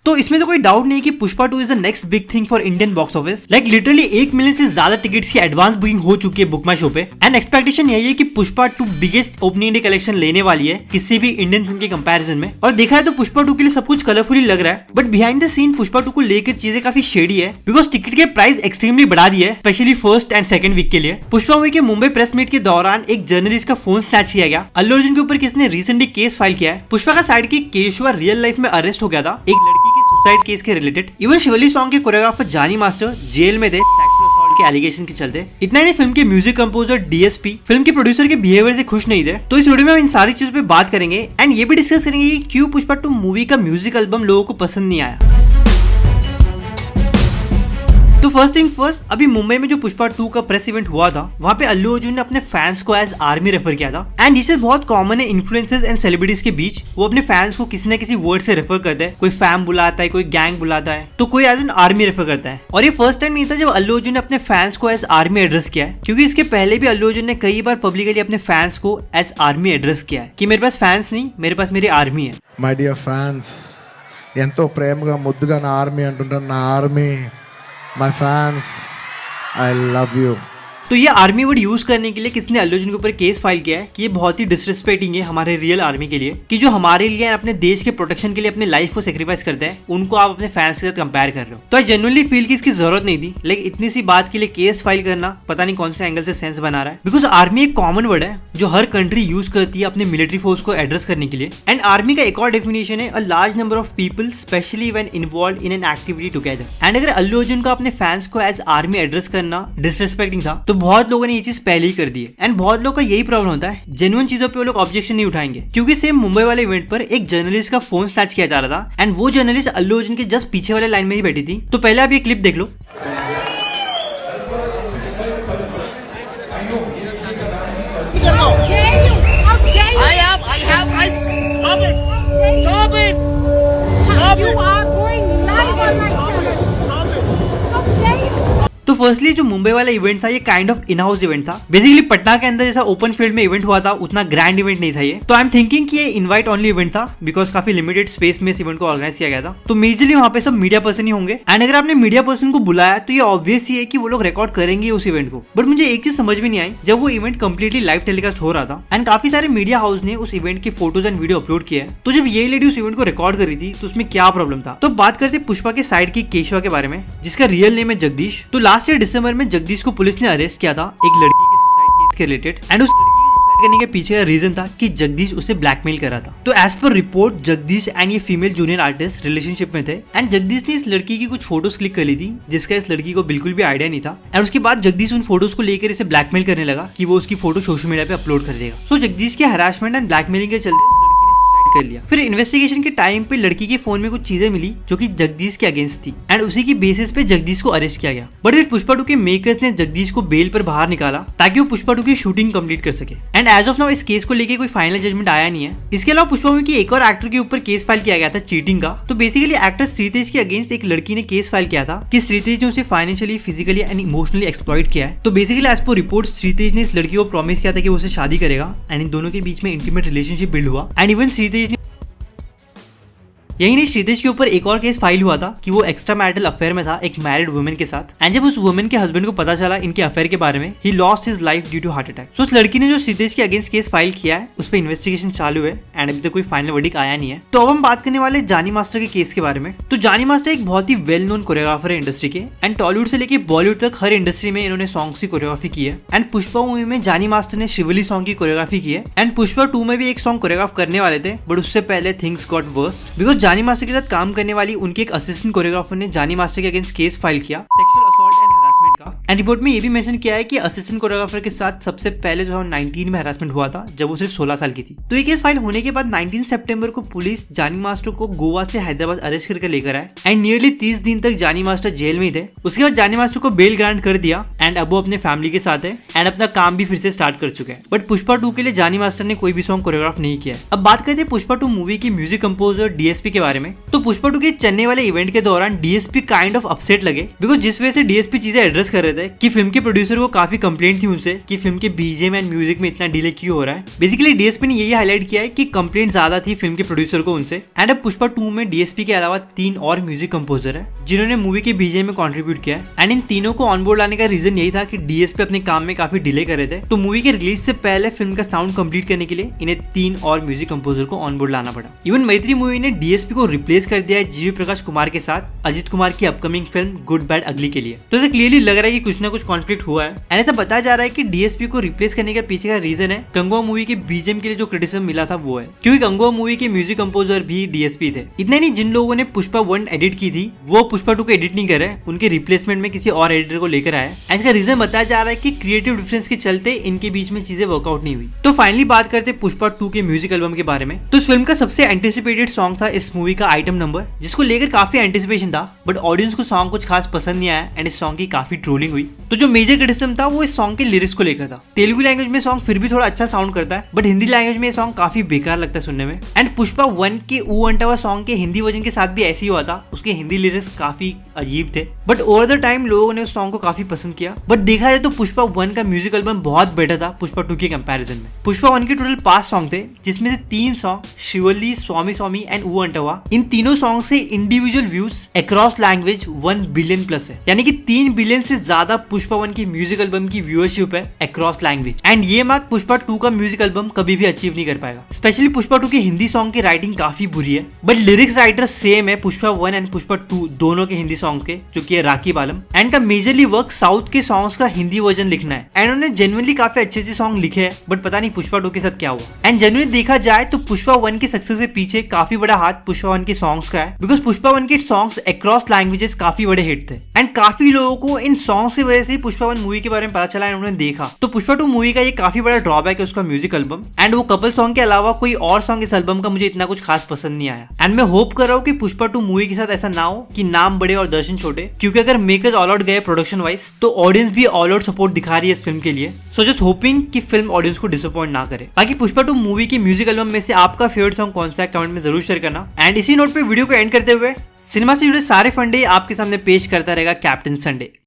तो इसमें तो कोई डाउट नहीं कि Pushpa 2 is the next big thing for Indian box office. Like literally 1 million से ज्यादा टिकट्स की एडवांस बुकिंग हो चुकी है बुक माई शो पे। एंड एक्सपेक्टेशन यही है कि Pushpa 2 biggest opening day collection लेने वाली है किसी भी इंडियन फिल्म के कंपैरिजन में। और देखा है तो पुष्पा 2 के लिए सब कुछ कलरफुली लग रहा है, but behind the scene Pushpa 2 को लेकर चीजें काफी शेडी है, बिकॉज टिकट के प्राइस एक्सट्रीमली बढ़ा दिए है, specially first and second week के लिए। पुष्पा मूवी के मुंबई प्रेस मीट के दौरान एक जर्नलिस्ट का फोन स्नैच किया गया। अल्लू अर्जुन के ऊपर किसने रिसेंटली केस फाइल किया है। पुष्पा का साइड की केशवा रियल लाइफ में अरेस्ट हो गया था एक लड़की के सुसाइड केस के रिलेटेड। इवन शिवली सॉन्ग के कोरियोग्राफर जानी मास्टर जेल में थे सेक्सुअल असॉल्ट के एलिगेशन के चलते। इतना ही फिल्म के म्यूजिक कंपोजर डीएसपी फिल्म के प्रोड्यूसर के बिहेवियर से खुश नहीं थे। तो इस वीडियो में हम इन सारी चीजों पे बात करेंगे एंड ये भी डिस्कस करेंगे कि क्यों पुष्पा 2 मूवी का म्यूजिक एल्बम लोगों को पसंद नहीं आया। तो फर्स्ट थिंग फर्स्ट, अभी मुंबई में जो पुष्पा 2 का प्रेस इवेंट हुआ था वहाँ पे अल्लू अर्जुन ने अपने फैंस को एज आर्मी रेफर किया था। एंड जिसे बहुत कॉमन है इन्फ्लुएंसर्स एंड सेलिब्रिटीज के बीच, वो अपने फैंस को किसी न किसी वर्ड से रेफर करते हैं। कोई फैम बुलाता है, कोई गैंग बुलाता है, तो कोई एज एन आर्मी रेफर करता है। और ये फर्स्ट टाइम नहीं था जब अल्लू अर्जुन ने अपने फैंस को एज आर्मी एड्रेस किया है, क्योंकि इसके पहले भी अल्लू अर्जुन ने कई बार पब्लिकली अपने फैंस को एज आर्मी एड्रेस किया है कि मेरे पास फैंस नहीं, मेरे पास मेरी आर्मी है। మై డియర్ ఫ్యాన్స్, ఎంతో ప్రేమగా ముద్దుగా నా ఆర్మీ అంటుంటారు, నా army, my fans, I love you. तो ये आर्मी वर्ड यूज करने के लिए किसने अल्लू अर्जुन के ऊपर केस फाइल किया है कि ये बहुत ही डिसरिस्पेक्टिंग है हमारे रियल आर्मी के लिए, कि जो हमारे लिए अपने देश के प्रोटेक्शन के लिए अपने लाइफ को सेक्रीफाइस करते हैं, उनको आप अपने फैंस के साथ कंपेयर कर रहे हो। तो आई जेन्युइनली फील कि इसकी जरूरत नहीं थी। लाइक इतनी सी बात के लिए केस फाइल करना पता नहीं कौन से एंगल से सेंस बना रहा है, बिकॉज आर्मी एक कॉमन वर्ड है जो हर कंट्री यूज करती है अपने मिलिट्री फोर्स को एड्रेस करने के लिए। एंड आर्मी का एक और डेफिनेशन है a large number of people specially when involve in an activity together. And अगर अल्लू अर्जुन का अपने फैंस को एज आर्मी एड्रेस करना डिसरिस्पेक्टिंग था, तो बहुत लोगों ने ये पहले ही कर दी है। एंड बहुत लोग का यही प्रॉब्लम होता है, जेन्युइन चीजों पे वो लोग ऑब्जेक्शन नहीं उठाएंगे, क्योंकि सेम मुंबई वाले इवेंट पर एक जर्नलिस्ट का फोन स्नैच किया जा रहा था एंड वो जर्नलिस्ट अल्लू अर्जुन के जस्ट पीछे वाले लाइन में ही बैठी थी। तो पहले आप ये क्लिप देख लो। तो फर्स्टली जो मुंबई वाला इवेंट था ये kind of in house event था। बेसिकली पटना के अंदर जैसा ओपन फील्ड में इवेंट हुआ था उतना ग्रैंड इवेंट नहीं था ये। तो आई एम थिंकिंग कि ये इनवाइट ओनली इवेंट था, बिकॉज काफी लिमिटेड स्पेस में इस इवेंट को ऑर्गेनाइज किया गया था। तो मेजरली वहाँ पे सब मीडिया पर्सन ही होंगे। एंड अगर आपने मीडिया पर्सन को बुलाया तो ये ऑब्वियस ही है कि वो लोग रिकॉर्ड करेंगे उस इवेंट को। बट मुझे एक चीज समझ में नहीं आई, जब वो इवेंट कंप्लीटली लाइव टेलीकास्ट हो रहा था एंड काफी सारे मीडिया हाउस ने उस इवेंट के फोटोज एंड वीडियो अपलोड किया है, तो जब ये लेडी उस इवेंट को रिकॉर्ड कर रही थी तो उसमें क्या प्रॉब्लम था। तो बात करते पुष्पा के साइड की केशवा के बारे में, जिसका रियल नेम है जगदीश। तो लास्ट ईयर दिसंबर में जगदीश को पुलिस ने अरेस्ट किया था एक लड़की के सुसाइड केस के रिलेटेड। एंड उस लड़की के सुसाइड करने के पीछे का रीजन था कि जगदीश उसे ब्लैकमेल कर रहा था। तो as per report Jagdish and ये फीमेल जूनियर आर्टिस्ट रिलेशनशिप में थे एंड जगदीश ने इस लड़की की कुछ फोटोज क्लिक कर ली थी, जिसका इस लड़की को बिल्कुल भी आइडिया नहीं था। एंड उसके बाद जगदीश उन फोटोज को लेकर इसे ब्लैकमेल करने लगा कि वो उसकी फोटो सोशल मीडिया पे अपलोड कर देगा। सो जगदीश के हरासमेंट एंड ब्लैकमेलिंग के चलते कर लिया। फिर इन्वेस्टिगेशन के टाइम पे लड़की के फोन में कुछ चीजें मिली जो कि जगदीश के अगेंस्ट थी एंड उसी की बेसिस पे जगदीश को अरेस्ट किया गया। बट फिर पुष्पा 2 के मेकर्स ने जगदीश को बेल पर बाहर निकाला ताकि वो पुष्पा 2 की शूटिंग कंप्लीट कर सके। एंड एज ऑफ नाउ इस केस को लेके कोई फाइनल जजमेंट आया नहीं है। इसके अलावा पुष्पा मूवी की एक और एक्टर के ऊपर केस फाइल किया गया था चीटिंग का। तो बेसिकली एक्टर श्रीतेज के अगेंस्ट एक लड़की ने केस फाइल किया था कि श्रीतेज ने उसे financially, physically and emotionally exploit किया है। तो बेसिकली एज पर रिपोर्ट श्रीतेज ने इस लड़की को प्रॉमिस किया था कि वो उसे शादी करेगा एंड इन दोनों के बीच में इंटीमेट रिलेशनशिप बिल्ड हुआ। एंड इवन श्रीतेज ने यही नहीं, श्रीतेज के ऊपर एक और केस फाइल हुआ था कि वो एक्स्ट्रा मैरिटल अफेयर में था एक मैरिड वुमेन के साथ। एंड जब उस वुमेन के हस्बैंड को पता चला इनके अफेयर के बारे में, he lost his life due to heart attack. So उस लड़की ने जो श्रीतेज के अगेंस्ट केस फाइल किया है उस पर इन्वेस्टिगेशन चालू है एंड अभी तक कोई फाइनल वर्डिक्ट आया नहीं है। तो अब हम बात करने वाले जानी मास्टर के केस के बारे में। तो जानी मास्टर एक बहुत ही वेल नोन कोरियोग्राफर है इंडस्ट्री के एंड टॉलीवुड से लेकर बॉलीवुड तक हर इंडस्ट्री में इन्होंने सॉन्ग्स की कोरियोग्राफी की है। एंड पुष्पा मूवी में जानी मास्टर ने शिवली सॉन्ग की कोरियोग्राफी की है एंड पुष्पा 2 में भी एक सॉन्ग कोरियोग्राफ करने वाले थे, बट उससे पहले थिंग्स गॉट वर्स बिकॉज जानी मास्टर के साथ काम करने वाली उनके एक असिस्टेंट कोरियोग्राफर ने जानी मास्टर के अगेंस्ट केस फाइल किया सेक्सुअल असॉल्ट एंड हरासमेंट का। एंड रिपोर्ट में ये भी मेंशन किया है कि असिस्टेंट कोरियोग्राफर के साथ सबसे पहले 2019 में हरासमेंट हुआ था जब वो सिर्फ 16 साल की थी। तो ये केस फाइल होने के बाद 19 सितंबर को पुलिस जानी मास्टर को गोवा से हैदराबाद अरेस्ट करके लेकर आए एंड नियरली 30 दिन तक जानी मास्टर जेल में ही थे। उसके बाद जानी मास्टर को बेल ग्रांट कर दिया एंड अब वो अपने फैमिली के साथ है एंड अपना काम भी फिर से स्टार्ट कर चुके हैं। बट पुष्पा 2 के लिए जानी मास्टर ने कोई भी सॉन्ग कोरियोग्राफ नहीं किया है। अब बात करते हैं पुष्पा 2 मूवी की म्यूजिक कंपोजर डीएसपी के बारे में। तो पुष्पा 2 के चेन्नई वाले इवेंट के दौरान डीएसपी काइंड ऑफ अपसेट लगे बिकॉज जिस वजह से डीएसपी चीजें एड्रेस कर रहे रहे थे कि फिल्म के प्रोड्यूसर को काफी कंप्लेंट थी उनसे कि फिल्म के बीजीएम एंड म्यूजिक में इतना डिले क्यों हो रहा है। बेसिकली डीएसपी ने यही हाईलाइट किया है कि कंप्लेंट ज्यादा थी फिल्म के प्रोड्यूसर को उनसे। एंड अब पुष्पा 2 में डीएसपी के अलावा 3 और म्यूजिक कंपोजर है जिन्होंने मूवी के बीजीएम में कंट्रीब्यूट किया है। एंड इन तीनों को ऑनबोर्ड लाने का रीजन यही था कि डीएसपी अपने काम में काफी डिले कर रहे थे, तो मूवी के रिलीज से पहले फिल्म का साउंड कंप्लीट करने के लिए इन्हें 3 और म्यूजिक कंपोजर को ऑनबोर्ड लाना पड़ा। इवन मैत्री मूवी ने डीएसपी को रिप्लेस कर दिया है जीवी प्रकाश कुमार के साथ अजित कुमार की अपकमिंग फिल्म गुड बैड अगली के लिए। तो ऐसे क्लियरली लग रहा है कि कुछ ना कुछ कॉन्फ्लिक्ट हुआ है। एंड ऐसा बताया जा रहा है कि डीएसपी को रिप्लेस करने के पीछे का रीजन है कंगुआ मूवी के बीजीएम के लिए जो क्रिटिसिज्म मिला था वो है, क्योंकि कंगुआ मूवी के म्यूजिक कंपोजर भी डीएसपी थे। इतने नहीं, जिन लोगों ने पुष्पा 1 एडिट की थी वो पुष्पा 2 को एडिट नहीं करे, उनके रिप्लेसमेंट में किसी और एडिटर को लेकर आया। इसका रीजन बताया जा रहा है कि क्रिएटिव डिफरेंस के चलते इनके बीच में चीजें वर्कआउट नहीं हुई। तो फाइनली बात करते पुष्पा 2 के म्यूजिक एल्बम के बारे में। तो इस फिल्म का सबसे एंटिसिपेटेड सॉन्ग था इस मूवी का आइटम नंबर, जिसको लेकर काफी एंटिसिपेशन था, बट ऑडियंस को सॉन्ग कुछ खास पसंद नहीं आया एंड इस सॉन्ग की काफी ट्रोलिंग हुई। तो जो मेजर क्रिटिसिज्म था वो इस सॉन्ग के लिरिक्स को लेकर था। तेलुगु लैंग्वेज में सॉन्ग फिर भी थोड़ा अच्छा साउंड करता है, बट हिंदी लैंग्वेज में सॉन्ग काफी बेकार लगता है सुनने में। एंड पुष्पा 1 के ऊ अंटावा सॉन्ग के हिंदी वर्जन के साथ भी ऐसे ही हुआ था, उसके हिंदी लिरिक्स काफी अजीब थे, बट ओवर द टाइम लोगों ने उस सॉन्ग को काफी पसंद किया। बट देखा जाए तो पुष्पा 1 का म्यूजिक एल्बम बहुत बेटर था पुष्पा 2 के कंपैरिजन में। पुष्पा 1 के टोटल 5 सॉन्ग थे, जिसमें से 3 song Shivalli, Swami Swami and ऊ अंटावा, इन तीनों सॉन्ग से individual views across language 1 billion plus है, यानी कि 3 बिलियन से ज्यादा पुष्पा 1 की म्यूजिक एल्बम की व्यूअरशिप है अक्रॉस लैंग्वेज। एंड ये मार्क पुष्पा 2 का म्यूजिक एल्बम कभी भी अचीव नहीं कर पाएगा। स्पेशली पुष्पा 2 के हिंदी सॉन्ग की राइटिंग काफी बुरी है, बट लिरिक्स राइटर सेम है पुष्पा 1 एंड पुष्पा 2 दोनों के हिंदी सॉन्ग के, जो कि है राकीब आलम। एंड का मेजरली वर्क साउथ के सॉन्ग्स का हिंदी वर्जन लिखना है, एंड उन्होंने जेन्युइनली काफी अच्छे से सॉन्ग लिखे हैं, बट पता नहीं पुष्पा 2 के साथ क्या हुआ। एंड जेन्युइनली देखा जाए तो पुष्पा 1 की सक्सेस के पीछे काफी बड़ा हाथ पुष्पा 1 के सॉन्ग्स का है, बिकॉज पुष्पा 1 के सॉन्ग्स अक्रॉस लैंग्वेजेस काफी बड़े हिट थे। एंड काफी लोगों को इन सॉन्ग्स की वजह से पुष्पा 1 मूवी के बारे में पता चला एंड उन्होंने देखा। तो पुष्पा 2 मूवी का ये काफी बड़ा ड्रॉबैक है उसका म्यूजिक एल्बम, एंड वो कपल सॉन्ग के अलावा कोई और सॉन्ग इस एल्बम का मुझे इतना कुछ खास पसंद नहीं आया। एंड मैं होप कर रहा हूँ कि पुष्पा 2 मूवी के साथ ऐसा ना हो कि नाम बड़े और दर्शन छोटे, क्योंकि अगर मेकर्स ऑल आउट गए प्रोडक्शन वाइज तो ऑडियंस भी ऑल आउट सपोर्ट दिखा रही है इस फिल्म के लिए। सो जस्ट होपिंग कि फिल्म ऑडियंस को डिसअपॉइंट ना करे। बाकी पुष्पा 2 मूवी के म्यूजिक एल्बम में से आपका फेवरेट सॉन्ग कौन सा है कमेंट में जरूर शेयर करना। एंड इसी नोट पे वीडियो को एंड करते हुए सिनेमा से जुड़े सारे फंडे आपके सामने पेश करता रहेगा कैप्टन संडे।